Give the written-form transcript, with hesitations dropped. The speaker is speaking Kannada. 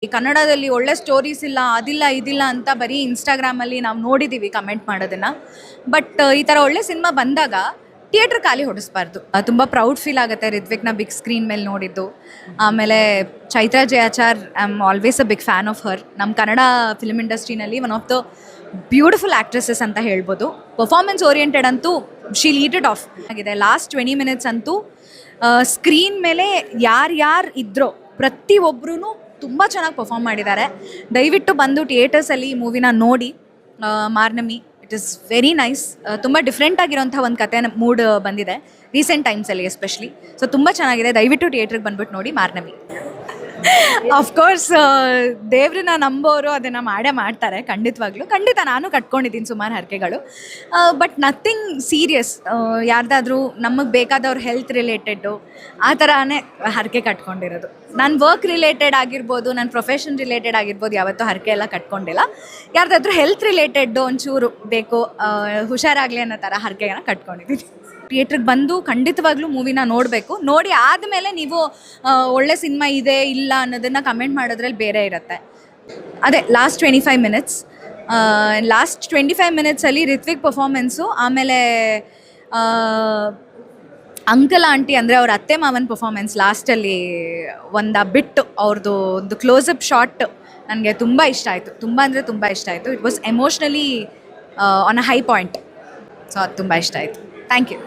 ಈ ಕನ್ನಡದಲ್ಲಿ ಒಳ್ಳೆ ಸ್ಟೋರೀಸ್ ಇಲ್ಲ, ಅದಿಲ್ಲ ಇದಿಲ್ಲ ಅಂತ ಬರೀ ಇನ್ಸ್ಟಾಗ್ರಾಮಲ್ಲಿ ನಾವು ನೋಡಿದ್ದೀವಿ ಕಮೆಂಟ್ ಮಾಡೋದನ್ನು. ಬಟ್ ಈ ಥರ ಒಳ್ಳೆ ಸಿನಿಮಾ ಬಂದಾಗ ಥಿಯೇಟ್ರ್ ಖಾಲಿ ಹೊಡಿಸ್ಬಾರ್ದು. ತುಂಬ ಪ್ರೌಡ್ ಫೀಲ್ ಆಗುತ್ತೆ ರಿತ್ವಿಕ್ನ ಬಿಗ್ ಸ್ಕ್ರೀನ್ ಮೇಲೆ ನೋಡಿದ್ದು. ಆಮೇಲೆ Chaitra Jayachar, I am always a big fan of her. ನಮ್ಮ ಕನ್ನಡ ಫಿಲ್ಮ್ ಇಂಡಸ್ಟ್ರಿನಲ್ಲಿ one of the beautiful actresses ಅಂತ ಹೇಳ್ಬೋದು. ಪರ್ಫಾರ್ಮೆನ್ಸ್ ಓರಿಯೆಂಟೆಡ್ ಅಂತೂ ಶಿ ಲೀಡ್ ಇಟ್ ಆಫ್ ಆಗಿದೆ. ಲಾಸ್ಟ್ 20 ಮಿನಿಟ್ಸ್ ಅಂತೂ ಸ್ಕ್ರೀನ್ ಮೇಲೆ ಯಾರ್ಯಾರು ಇದ್ರೋ ಪ್ರತಿಯೊಬ್ಬರೂ ತುಂಬ ಚೆನ್ನಾಗಿ ಪರ್ಫಾರ್ಮ್ ಮಾಡಿದ್ದಾರೆ. ದಯವಿಟ್ಟು ಬಂದು ಥಿಯೇಟರ್ಸಲ್ಲಿ ಈ ಮೂವಿನ ನೋಡಿ. Marnami it is very nice. ತುಂಬ ಡಿಫ್ರೆಂಟ್ ಆಗಿರೋಂಥ ಒಂದು ಕತೆ ಮೂಡ್ ಬಂದಿದೆ ರೀಸೆಂಟ್ ಟೈಮ್ಸಲ್ಲಿ ಎಸ್ಪೆಷಲಿ. ಸೊ ತುಂಬ ಚೆನ್ನಾಗಿದೆ. ದಯವಿಟ್ಟು ಥಿಯೇಟ್ರಿಗೆ ಬಂದ್ಬಿಟ್ಟು ನೋಡಿ ಮಾರ್ನಮಿ. ಅಫ್ಕೋರ್ಸ್ ದೇವ್ರನ್ನ ನಂಬೋರು ಅದನ್ನು ಮಾಡೇ ಮಾಡ್ತಾರೆ ಖಂಡಿತವಾಗ್ಲೂ. ಖಂಡಿತ ನಾನು ಕಟ್ಕೊಂಡಿದ್ದೀನಿ ಸುಮಾರು ಹರಕೆಗಳು. But nothing serious. ಯಾರ್ದಾದ್ರೂ ನಮಗೆ ಬೇಕಾದವ್ರ ಹೆಲ್ತ್ ರಿಲೇಟೆಡ್ಡು ಆ ಥರನೇ ಹರಕೆ ಕಟ್ಕೊಂಡಿರೋದು. ನನ್ನ ವರ್ಕ್ ರಿಲೇಟೆಡ್ ಆಗಿರ್ಬೋದು, ನನ್ನ ಪ್ರೊಫೆಷನ್ ರಿಲೇಟೆಡ್ ಆಗಿರ್ಬೋದು, ಯಾವತ್ತೂ ಹರಕೆ ಎಲ್ಲ ಕಟ್ಕೊಂಡಿಲ್ಲ. ಯಾರ್ದಾದ್ರೂ ಹೆಲ್ತ್ ರಿಲೇಟೆಡ್ಡು ಒಂಚೂರು ಬೇಕು, ಹುಷಾರಾಗಲಿ ಅನ್ನೋ ಥರ ಹರಕೆನ ಕಟ್ಕೊಂಡಿದ್ದೀನಿ. ಥಿಯೇಟ್ರಿಗೆ ಬಂದು ಖಂಡಿತವಾಗ್ಲೂ ಮೂವಿನ ನೋಡಬೇಕು. ನೋಡಿ ಆದಮೇಲೆ ನೀವು ಒಳ್ಳೆ ಸಿನಿಮಾ ಇದೆ ಇಲ್ಲ ಅನ್ನೋದನ್ನು ಕಮೆಂಟ್ ಮಾಡೋದ್ರಲ್ಲಿ ಬೇರೆ ಇರುತ್ತೆ. ಅದೇ ಲಾಸ್ಟ್ 25 ಮಿನಿಟ್ಸ್. ಲಾಸ್ಟ್ 25 ಮಿನಿಟ್ಸಲ್ಲಿ ರಿತ್ವಿಕ್ ಪರ್ಫಾರ್ಮೆನ್ಸು, ಆಮೇಲೆ ಅಂಕಲ್ ಆಂಟಿ ಅಂದರೆ ಅವ್ರ ಅತ್ತೆ ಮಾವನ ಪರ್ಫಾರ್ಮೆನ್ಸ್ ಲಾಸ್ಟಲ್ಲಿ ಒಂದು ಬಿಟ್ಟು ಅವ್ರದ್ದು ಒಂದು ಕ್ಲೋಸಪ್ ಶಾಟ್ ನನಗೆ ತುಂಬ ಇಷ್ಟ ಆಯಿತು. ತುಂಬ ಅಂದರೆ ತುಂಬ ಇಷ್ಟ ಆಯಿತು. It was emotionally on a high point. So ಅದು ತುಂಬ ಇಷ್ಟ ಆಯಿತು. Thank you.